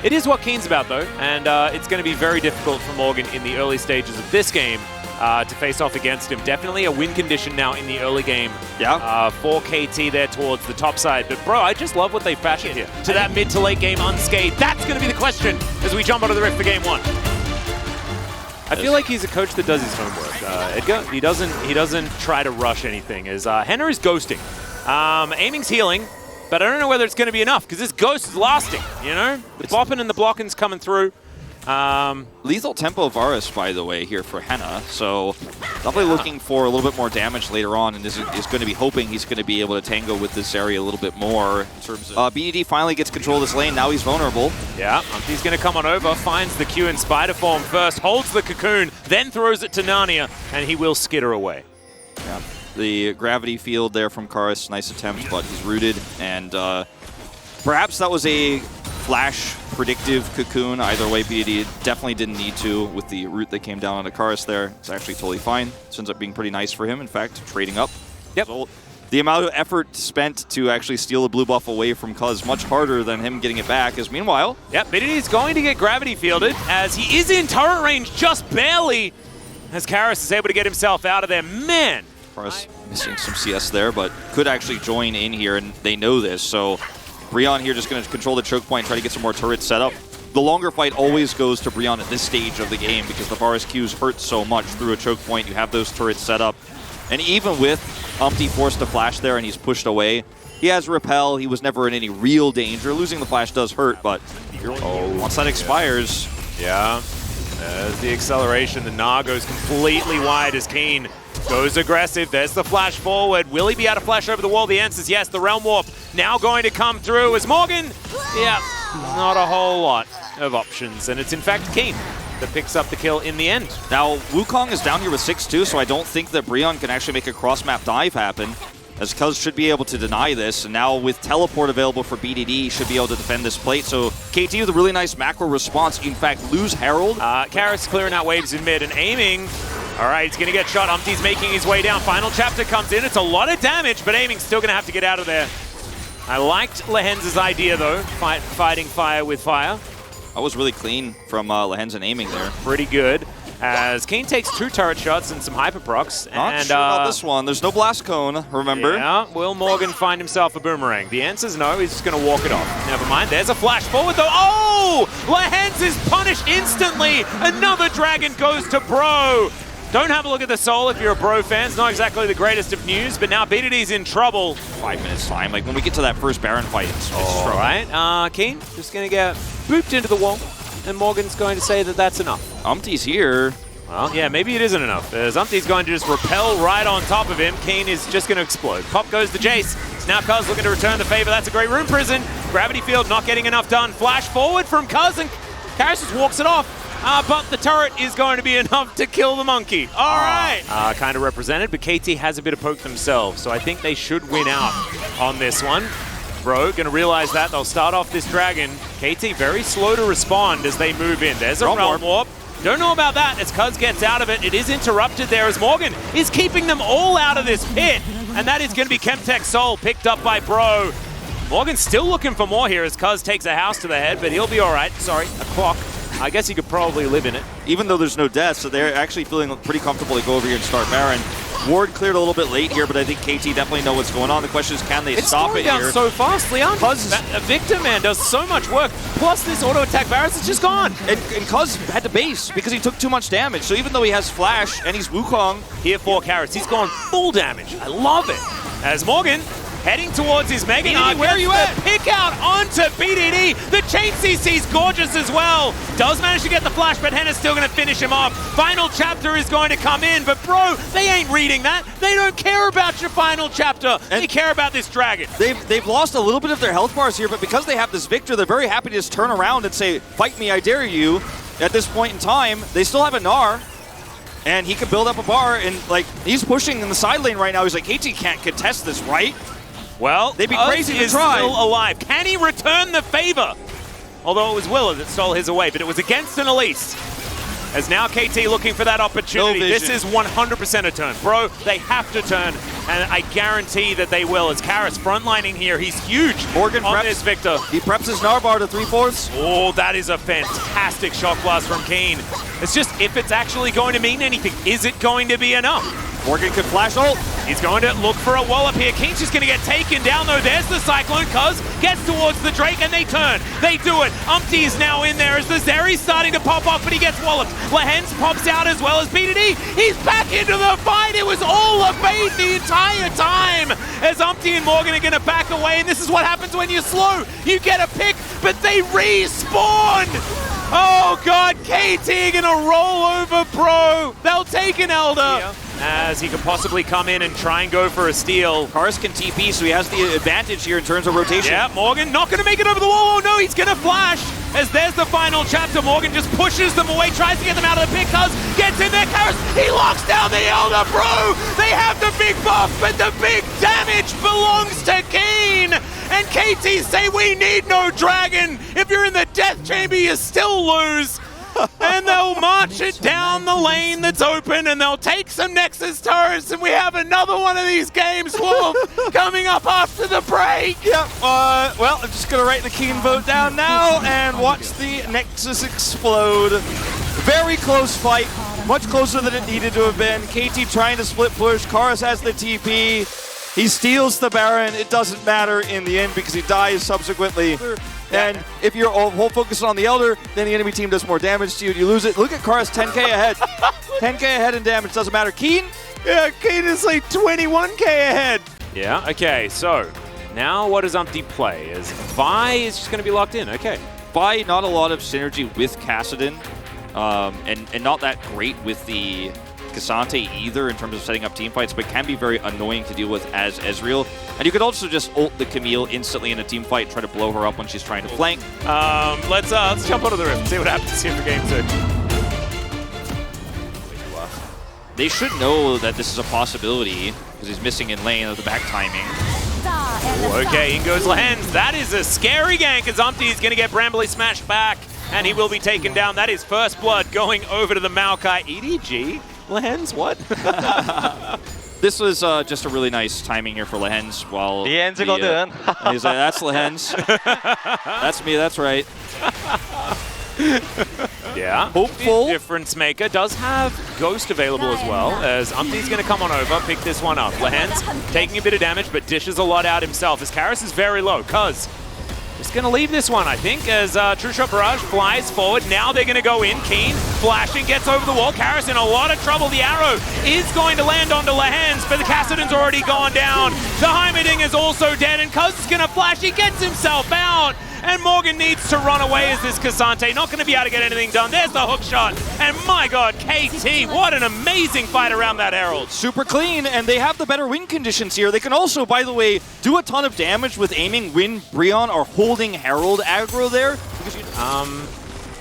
It is what Keen's about, though, and it's going to be very difficult for Morgan in the early stages of this game to face off against him. Definitely a win condition now in the early game for KT there towards the top side. But, bro, I just love what they fashioned here. To that mid to late game unscathed. That's going to be the question as we jump onto the Rift for game one. I feel like he's a coach that does his homework. Edgar, he doesn't try to rush anything. As Henna is ghosting. Aiming's healing. But I don't know whether it's going to be enough, because this ghost is lasting, you know? The bopping and the blocking's coming through. Lethal tempo Varus, by the way, here for Henna. So definitely looking for a little bit more damage later on, and is going to be hoping he's going to be able to tango with this area a little bit more. In terms of BDD finally gets control of this lane. Now he's vulnerable. Yeah, he's going to come on over, finds the Q in spider form first, holds the cocoon, then throws it to Narnia, and he will skitter away. Yeah. The gravity field there from Karis, nice attempt, but he's rooted, and perhaps that was a flash predictive cocoon. Either way, BD definitely didn't need to with the root that came down onto Karis there. It's actually totally fine. This ends up being pretty nice for him, in fact, trading up. Yep. So the amount of effort spent to actually steal the blue buff away from Cuz much harder than him getting it back, as meanwhile... Yep, BDD is going to get gravity fielded, as he is in turret range just barely, as Karis is able to get himself out of there. Man! Karis missing some CS there, but could actually join in here, and they know this, so Brion here just going to control the choke point, try to get some more turrets set up. The longer fight always goes to Brion at this stage of the game because the Varus Qs hurt so much through a choke point. You have those turrets set up, and even with Umpty forced to flash there and he's pushed away, he has repel. He was never in any real danger. Losing the flash does hurt, but once that expires... Yeah, there's the acceleration. The Gnar goes completely wide as Keen goes aggressive. There's the flash forward. Will he be able to flash over the wall? The answer is yes. The Realm Warp now going to come through as Morgan. Yeah, not a whole lot of options. And it's in fact Keen that picks up the kill in the end. Now, Wukong is down here with 6-2, so I don't think that Brion can actually make a cross-map dive happen, as Cuz should be able to deny this. And now with teleport available for BDD, he should be able to defend this plate. So KT with a really nice macro response. In fact, lose Herald. Karis clearing out waves in mid and aiming. All right, he's going to get shot. Umpty's making his way down. Final chapter comes in. It's a lot of damage, but aiming's still going to have to get out of there. I liked Lehenz's idea, though, fighting fire with fire. That was really clean from Lehenz and aiming there. Pretty good. As Keen takes 2 turret shots and some hyper procs. Not sure about this one. There's no blast cone, remember? Yeah, will Morgan find himself a boomerang? The answer's no. He's just going to walk it off. Never mind. There's a flash forward, though. Oh! Lehenz is punished instantly. Another dragon goes to Bro. Don't have a look at the soul if you're a Bro fan. It's not exactly the greatest of news, but now BDD's in trouble. 5 minutes time. Like when we get to that first Baron fight, it's all right. Keen just going to get booped into the wall, and Morgan's going to say that that's enough. Umpty's here. Well, yeah, maybe it isn't enough. As Umpty's going to just repel right on top of him. Keen is just going to explode. Pop goes the Jace. It's now Cuz looking to return the favor. That's a great rune prison. Gravity field not getting enough done. Flash forward from Cuz, and Karis just walks it off. But the turret is going to be enough to kill the monkey. All right. Kind of represented, but KT has a bit of poke themselves, so I think they should win out on this one. Bro, going to realize that. They'll start off this dragon. KT very slow to respond as they move in. There's a Realm Warp. Don't know about that as Cuz gets out of it. It is interrupted there as Morgan is keeping them all out of this pit. And that is going to be Chemtech Soul picked up by Bro. Morgan's still looking for more here as Cuz takes a house to the head, but he'll be all right. Sorry, a clock. I guess he could probably live in it. Even though there's no death, so they're actually feeling pretty comfortable to go over here and start Baron. Ward cleared a little bit late here, but I think KT definitely know what's going on. The question is, can they stop it here? It's going down so fast, Leon. Victor, man, does so much work. Plus, this auto-attack Varus is just gone. And Cuz had to base because he took too much damage. So even though he has Flash and he's Wukong... Here for Karis, he's gone full damage. I love it. As Morgan heading towards his Mega Gnar. Where are you at? Pick out onto BDD. The chain CC is gorgeous as well. Does manage to get the flash, but Henna's still going to finish him off. Final chapter is going to come in, but bro, they ain't reading that. They don't care about your final chapter. They care about this dragon. They've lost a little bit of their health bars here, but because they have this Victor, they're very happy to just turn around and say, fight me, I dare you. At this point in time, they still have a Gnar. And he can build up a bar, and like he's pushing in the side lane right now. He's like, KT can't contest this, right? Well, they'd be crazy to try. Still alive. Can he return the favor? Although it was Willa that stole his away, but it was against an Elise. As now KT looking for that opportunity. No this vision. is 100% a turn. Bro, they have to turn, and I guarantee that they will. As Karis frontlining here, he's huge. Morgan on preps. this Victor. He preps his Narbar to 3/4. Oh, that is a fantastic shock blast from Keen. It's just, if it's actually going to mean anything, is it going to be enough? Morgan could flash ult. He's going to look for a wallop here. Keen's just going to get taken down, though. There's the Cyclone. Cuz gets towards the Drake, and they turn. They do it. Umpty is now in there as the Zeri's starting to pop off, but he gets walloped. Lehens pops out as well as BDD. He's back into the fight. It was all a bait the entire time. As Umpty and Morgan are going to back away, and this is what happens when you're slow. You get a pick, but they respawn. Oh God, KT gonna roll over Bro. They'll take an Elder. As he could possibly come in and try and go for a steal. Karis can TP, so he has the advantage here in terms of rotation. Yeah, Morgan not gonna make it over the wall. Oh no, he's gonna flash. As there's the final chapter, Morgan just pushes them away, tries to get them out of the pick. Cuz gets in there, Karis, he locks down the Elder. Bro, they have the big buff, but the big damage belongs to Keen. And KT say we need no dragon. If you're in the death chamber, you still lose. And they'll march it down the lane that's open, and they'll take some Nexus turrets, and we have another one of these games, Wolf, coming up after the break. Yep, well, I'm just going to write the Keen vote down now and watch the Nexus explode. Very close fight, much closer than it needed to have been. KT trying to split push, Karis has the TP. He steals the Baron. It doesn't matter in the end because he dies subsequently. And if you're all focused on the Elder, then the enemy team does more damage to you. You lose it. Look at Karis, 10k ahead. 10k ahead in damage, doesn't matter. Keen? Yeah, Keen is like 21k ahead. Yeah, okay, so now what does Umpty play? Is Vi is just going to be locked in, okay. Vi, not a lot of synergy with Kassadin, and not that great with the Cassante either in terms of setting up team fights, but can be very annoying to deal with as Ezreal. And you could also just ult the Camille instantly in a team fight, try to blow her up when she's trying to flank. Let's jump onto the rift and see what happens here for game 2. They should know that this is a possibility because he's missing in lane of the back timing. Okay, in goes Lehens. That is a scary gank as Umpty is going to get Brambly smashed back, and he will be taken down. That is first blood going over to the Maokai. EDG? Lehens, what? This was just a really nice timing here for Lehens while He's like, that's Lehens. That's me, that's right. Yeah. Hopeful. Difference Maker does have Ghost available as well, as Umpty's going to come on over, pick this one up. Lehens taking a bit of damage, but dishes a lot out himself as Karis is very low. Cuz just going to leave this one, I think, as True Shot Barrage flies forward. Now they're going to go in. Keen flashing, gets over the wall. Karis in a lot of trouble. The arrow is going to land onto Lehens, but the Kassadin's already gone down. The Heimerdinger is also dead, and Cuz is going to flash. He gets himself out. And Morgan needs to run away as this Cassante. Not going to be able to get anything done. There's the hook shot. And my God, KT, what an amazing fight around that Herald. Super clean, and they have the better win conditions here. They can also, by the way, do a ton of damage with aiming when Brion are holding Herald aggro there. All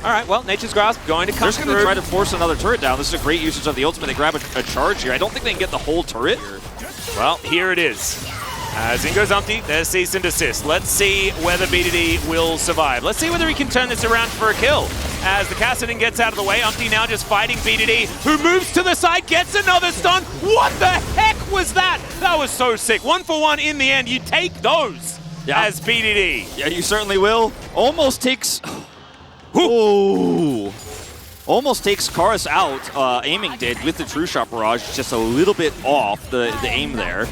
right, well, Nature's Grasp going to come They're just going to try to force another turret down. This is a great usage of the ultimate. They grab a charge here. I don't think they can get the whole turret. Well, here it is. As in goes Umpty, there's cease and desist. Let's see whether BDD will survive. Let's see whether he can turn this around for a kill. As the Kassadin gets out of the way, Umpty now just fighting BDD, who moves to the side, gets another stun. What the heck was that? That was so sick. 1 for 1 in the end. You take those as BDD. Yeah, you certainly will. Almost takes... Ooh. Almost takes Karis out, aiming did, with the True Shot Barrage, just a little bit off the aim there.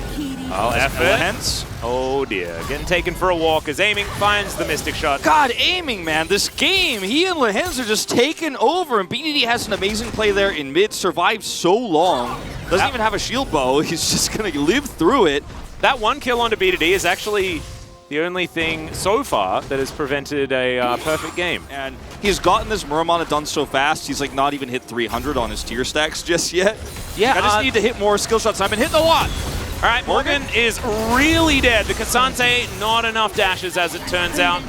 Oh, Lehens. Oh dear, getting taken for a walk as aiming finds the Mystic Shot. God, aiming, man, this game, he and Lehens are just taking over, and BDD has an amazing play there in mid, survived so long, doesn't even have a shield bow, he's just gonna live through it. That one kill onto BDD is actually the only thing so far that has prevented a perfect game. And he's gotten this Muramana done so fast, he's like not even hit 300 on his tier stacks just yet. Yeah, I just need to hit more skill shots. I've been hitting a lot. All right, Morgan is really dead. The Cassante, not enough dashes as it turns out.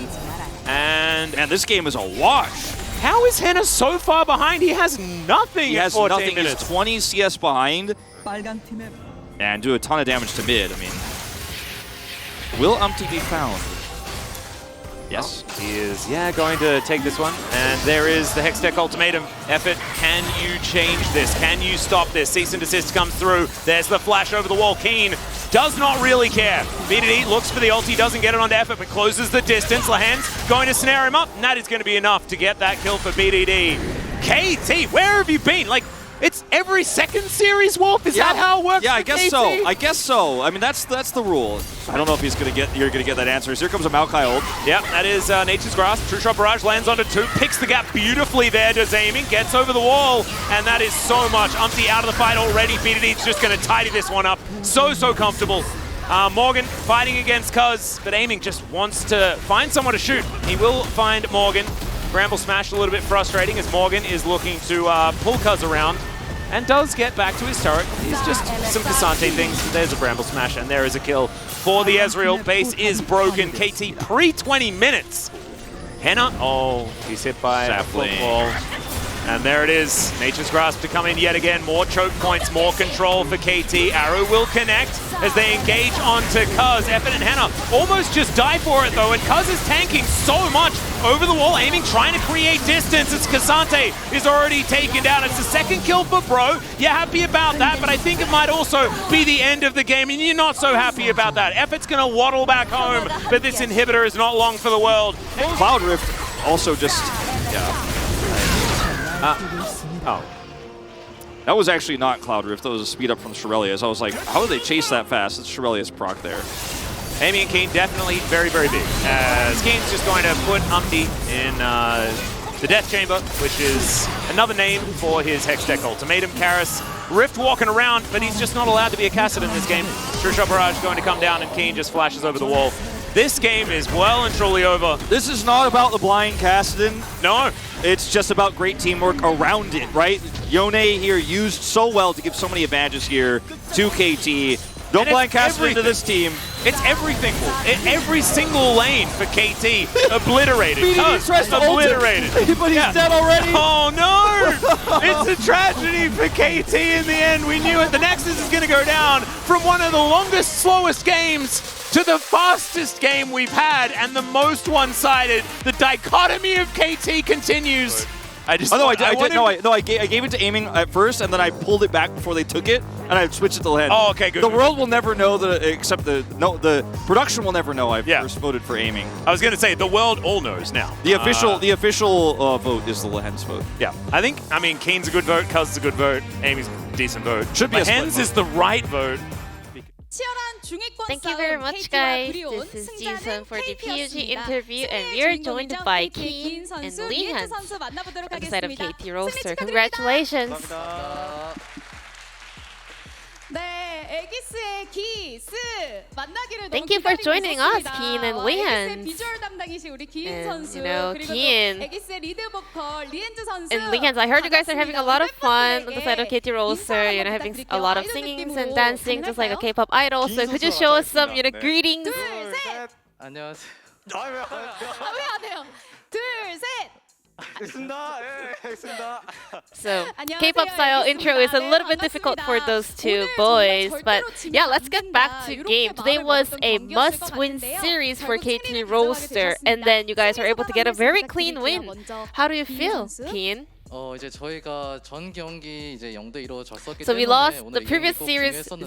And this game is a wash. How is Henna so far behind? He has nothing in 14 minutes. He's 20 CS behind and do a ton of damage to mid. I mean, will Umpty be found? Yes. He is, going to take this one. And there is the Hextech ultimatum. Effort, can you change this? Can you stop this? Cease and desist comes through. There's the flash over the wall. Keen does not really care. BDD looks for the ult. He doesn't get it onto Effort, but closes the distance. Lahan's going to snare him up, and that is going to be enough to get that kill for BDD. KT, where have you been? Like, it's every second series, Wolf? Is that how it works? Yeah, for I guess KT? so. I guess so. I mean, that's the rule. I don't know if you're gonna get that answer. Here comes a Maokai ult. Yep, that is Nature's Grasp. True Shot Barrage lands onto 2, picks the gap beautifully there, does aiming, gets over the wall, and that is so much. Umpty out of the fight already. BDD's just gonna tidy this one up. So comfortable. Morgan fighting against Cuz, but aiming just wants to find someone to shoot. He will find Morgan. Bramble Smash a little bit frustrating as Morgan is looking to pull Cuz around and does get back to his turret. He's just some Cassante things. There's a Bramble Smash and there is a kill for the Ezreal. Base is broken. KT pre-20 minutes. Henna, he's hit by a football. And there it is, Nature's Grasp to come in yet again. More choke points, more control for KT. Arrow will connect as they engage onto Cuz. Effort and Henna almost just die for it though, and Cuz is tanking so much over the wall, aiming, trying to create distance. It's Cassante is already taken down. It's the second kill for Bro. You're happy about that, but I think it might also be the end of the game, and you're not so happy about that. Effort's gonna waddle back home, but this inhibitor is not long for the world. Cloud Rift also just, That was actually not Cloud Rift, that was a speed up from Shirelius. I was like, how did they chase that fast? It's Shirelius proc there. Amy and Keen definitely very big. As Keen's just going to put Umpty in the Death Chamber, which is another name for his Hextech ultimatum. Karis Rift walking around, but he's just not allowed to be a Cassid in this game. True Shot Barrage going to come down, and Keen just flashes over the wall. This game is well and truly over. This is not about the blind Kassadin. No. It's just about great teamwork around it, right? Yone here used so well to give so many advantages here to KT. Don't blind Kassadin to this team. It's everything. Every single lane for KT obliterated. Cuz obliterated. But he's dead already. Oh no! It's a tragedy for KT in the end. We knew it. The Nexus is going to go down from one of the longest, slowest games to the fastest game we've had and the most one-sided. The dichotomy of KT continues. I gave it to aiming at first, and then I pulled it back before they took it, and I switched it to Lahan. Oh, okay, good. The world will never know the production will never know I first voted for aiming. I was gonna say the world all knows now. The official vote is the Lahan's vote. Yeah, I mean, Keen's a good vote, Cuz is a good vote, Amy's a decent vote. Should be Lahan's is the right vote. Thank you very much, guys. This is Jason for the PUG interview, and we are joined by Keen and Lehan on the side of KT Roaster. Congratulations! Thank you for joining us, Keen and Lehan. And, you know, Keen and Lehan, I heard you guys are having a lot of fun on the side of KT Roaster, you know, having a lot of singings and dancing, just like a K-pop idol. So could you show us some, you know, greetings? 안녕하세요. So K-pop style intro is a little bit difficult for those two boys, but yeah, let's get back to game. Today was a must-win series for KT Roaster, and then you guys were able to get a very clean win. How do you feel, Keen? 이제 저희가 전 경기 이제 0대2로 졌었기 So we 때문에 lost 오늘 the previous 이기고 series 중요했었는데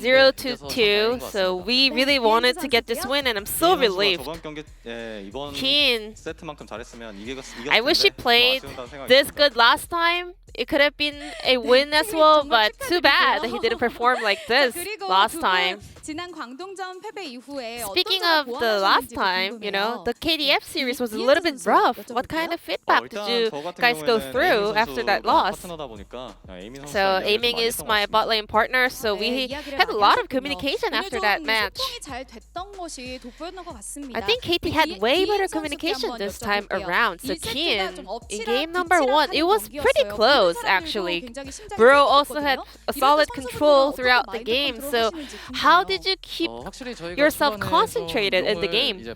0-2, so we really wanted to get this win, and I'm so relieved. 저번 경기 이번 Keen, 세트만큼 잘했으면 이겼을 I wish he 텐데 played 아쉬운다는 생각이 this 듭니다. good last time. It could have been a win as well, but too bad that he didn't perform like this last time. Speaking of the last time, you know, the KDF series was a little bit rough. What kind of feedback did you guys go through after that loss? So aiming is my bot lane partner, so we had a lot of communication after that match. I think KT had way better communication this time around. So Keen, in game number 1, it was pretty close actually. Bro also had a solid control throughout the game. So how did you keep yourself concentrated in the game? Yeah,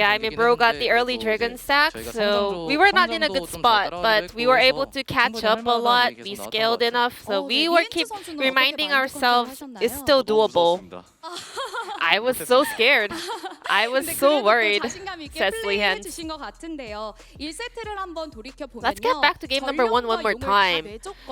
I mean, Bro got the early Dragon stack, so we were not in a good spot, but we were able to catch up a lot. We scaled enough, so we were keep reminding ourselves it's still doable. I was so scared. I was so worried, says Lihan. Let's get back to game number one more time.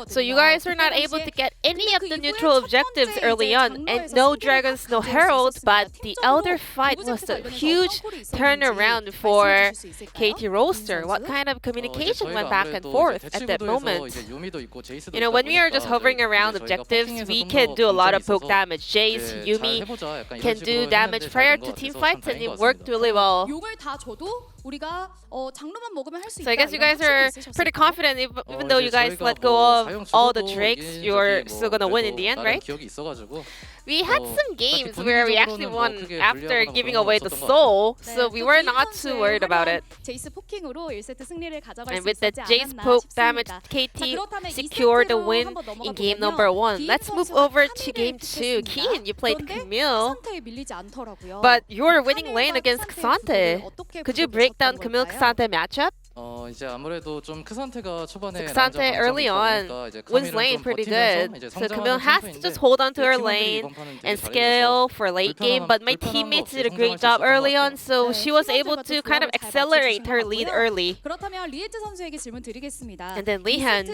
So you guys were not able to get any of the neutral objectives early on, and no dragons, no herald, but the elder fight was a huge turnaround for KT Roaster. What kind of communication went back and forth at that moment? You know, when we are just hovering around objectives, we can do a lot of poke damage. Jace, Yumi can do damage prior to team fights, and it worked really well. So I guess you guys are pretty confident, even though you guys let go of all the Drakes, you're still gonna win in the end, right? We had some games where we actually won after giving away the soul, so we were not too worried about it. And with the Jace poke damage, KT secured the win in game number one. Let's move over to game two. Kiin, you played Camille, but you're winning lane against Xante. Could you break down Camille-Xante matchup? 이제 아무래도 좀 크산테가 초반에 Xante early on wins lane pretty good. So Camille has to just hold on to her lane and scale for late game, but my teammates did a great job early on, so she was able to kind of accelerate her lead early. And then Lihan,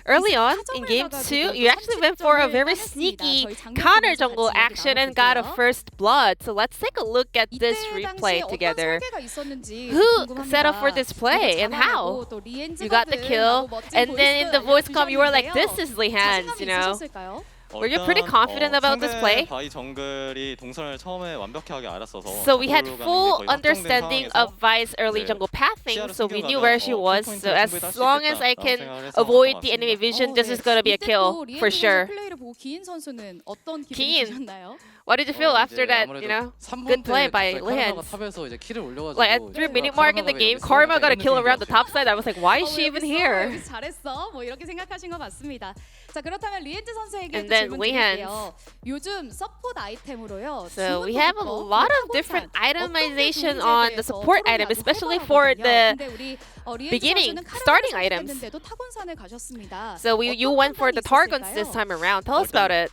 early on in game two, you actually went for a very sneaky counter jungle action and got a first blood. So let's take a look at this replay together. Who set up for this play and how? You got the kill, and then in the voice comm you were like, this is Lihan's, you know? Were you pretty confident about this play? So we had full understanding of Vi's early jungle pathing, so we knew where she was. So as long as I can avoid the enemy vision, this is gonna be a kill for sure. Kiin, what did you feel after that, you know, good play by Lihan? Like at 3-minute mark in the game, Karma got a kill around the top side. I was like, why is she even here? And then Lihan. So we have a lot of different itemization on the support item, especially for the beginning, starting items. So you went for the Targons this time around. Tell us about it.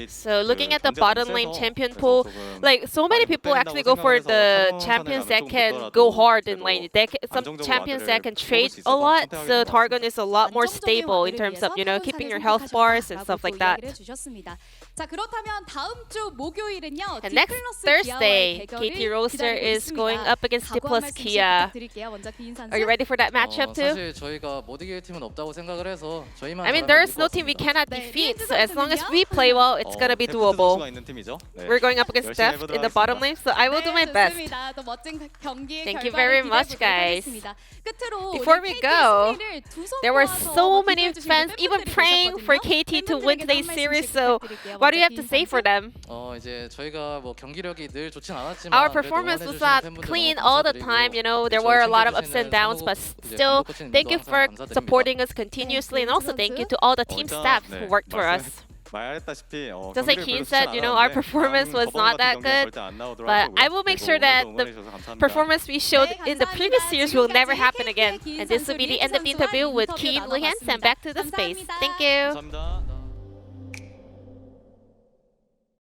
So looking at the bottom lane champion pool, like so many people actually go for the champions that can go hard in lane. Some champions that can trade a lot, so Targon is a lot more stable in terms of, you know, keeping your health bars and stuff like that. And next Thursday, KT Roaster is going up against T plus Kia. Are you ready for that matchup too? I mean, there is no team we cannot defeat, so as long as we play well, it's gonna be doable. We're going up against Deft in the bottom lane, so I will do my best. Thank you very much, guys. Before we go, there were so many fans even praying for KT to win today's series, so what do you have to say for them? Our performance was not clean all the time, you know, there were a lot of ups and downs, but still, thank you for supporting us continuously, and also thank you to all the team staff who worked for us. Just like Kiin said, you know, our performance was not that good, but I will make sure that the performance we showed in the previous series will never happen again. And this will be the end of the interview with Kiin, Lihan, and back to the space. Thank you.